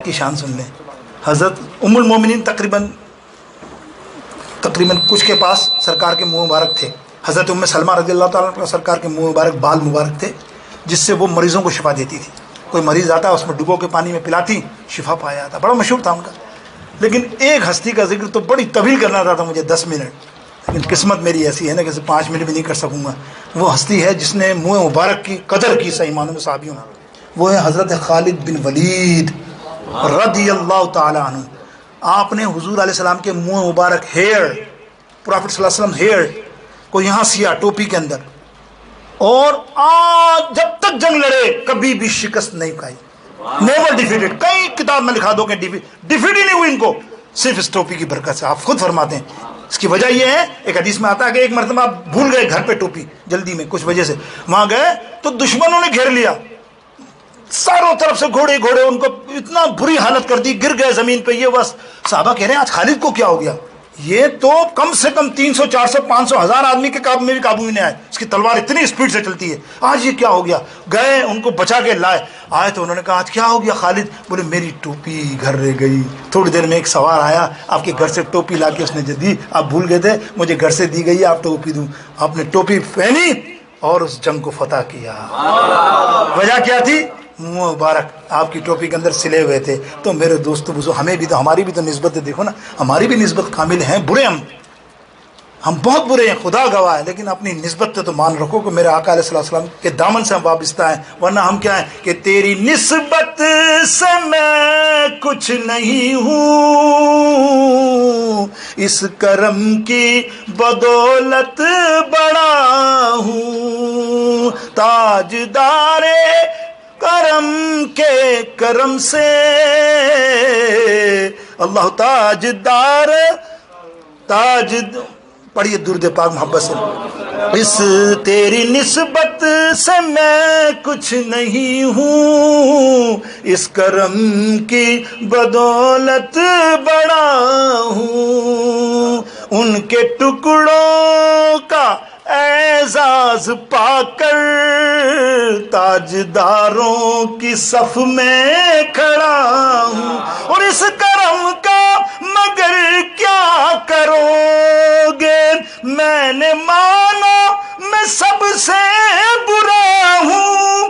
کی شان سن لیں. حضرت ام المومنین تقریباً کچھ کے پاس سرکار کے منہ مبارک تھے. حضرت ام سلمہ رضی اللہ تعالیٰ عنہ سرکار کے منہ مبارک بال مبارک تھے جس سے وہ مریضوں کو شفا دیتی تھی. کوئی مریض آتا اس میں ڈبو کے پانی میں پلاتی شفا پایا جاتا. بڑا مشہور تھا ان کا. لیکن ایک ہستی کا ذکر تو بڑی طویل کرنا تھا مجھے 10 منٹ، لیکن قسمت میری ایسی ہے نا کہ 5 منٹ بھی نہیں کر سکوں گا. وہ ہستی ہے جس نے منہ مبارک کی قدر کی صحیح معنوں میں صحابیوں نے. وہ ہے حضرت خالد بن ولید رضی اللہ تعالیٰ عنہ. آپ نے حضور علیہ السلام کے منہ مبارک ہیئر، پروفٹ صلی اللہ علیہ وسلم ہیئر کو یہاں سیا ٹوپی کے اندر، اور آج جب تک جنگ لڑے کبھی بھی شکست نہیں کھائی. Never defeated. کئی کتاب میں لکھا دو کہ ڈیفیٹ ہی نہیں ہوئی ان کو، صرف اس ٹوپی کی برکت سے. آپ خود فرماتے ہیں. اس کی وجہ یہ ہے، ایک حدیث میں آتا ہے کہ ایک مرتبہ آپ بھول گئے گھر پہ ٹوپی، جلدی میں کچھ وجہ سے وہاں گئے تو دشمنوں نے گھیر لیا، چاروں طرف سے گھوڑے ان کو اتنا بری حالت کر دی، گر گئے زمین پہ. یہ بس صحابہ کہہ رہے ہیں آج خالد کو کیا ہو گیا؟ یہ تو کم سے کم 300 400 500 1000 آدمی کے قابو میں بھی قابو نہیں آئے. اس کی تلوار اتنی اسپیڈ سے چلتی ہے. آج یہ کیا ہو گیا؟ گئے ان کو بچا کے لائے. آئے تو انہوں نے کہا آج کیا ہو گیا خالد؟ بولے میری ٹوپی گھر رہ گئی. تھوڑی دیر میں ایک سوار آیا، آپ کے گھر سے ٹوپی لا کے اس نے دی. آپ بھول گئے تھے، مجھے گھر سے دی گئی، آپ ٹوپی دوں. آپ نے ٹوپی پہنی اور اس جنگ کو فتح کیا. وجہ کیا تھی؟ منہ مبارک آپ کی ٹوپی کے اندر سلے ہوئے تھے. تو میرے دوستو بزرگ، ہمیں بھی تو، ہماری بھی تو نسبت دیکھو نا، ہماری بھی نسبت کامل ہیں. برے ہم بہت برے ہیں، خدا گواہ ہے، لیکن اپنی نسبت تو مان رکھو کہ میرے آقا علیہ الصلوۃ والسلام کے دامن سے ہم وابستہ ہیں. ورنہ ہم کیا ہیں کہ تیری نسبت سے میں کچھ نہیں ہوں، اس کرم کی بدولت بڑا ہوں. تاجدار کرم کے کرم سے اللہ تاجدار پڑھیے درود پاک محبت سے. اس تیری نسبت سے میں کچھ نہیں ہوں، اس کرم کی بدولت بڑا ہوں. ان کے ٹکڑوں کا اعزاز پا کر تاجداروں کی صف میں کھڑا ہوں. اور اس کرم کا مگر کیا کرو گے؟ میں نے مانا میں سب سے برا ہوں،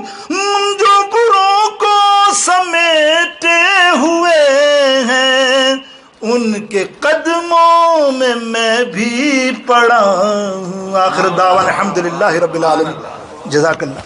جو بروں کو سمیٹے ہوئے ہیں ان کے قدموں میں میں بھی پڑا ہوں. آخر دعوانا الحمدللہ رب العالمین. جزاک اللہ.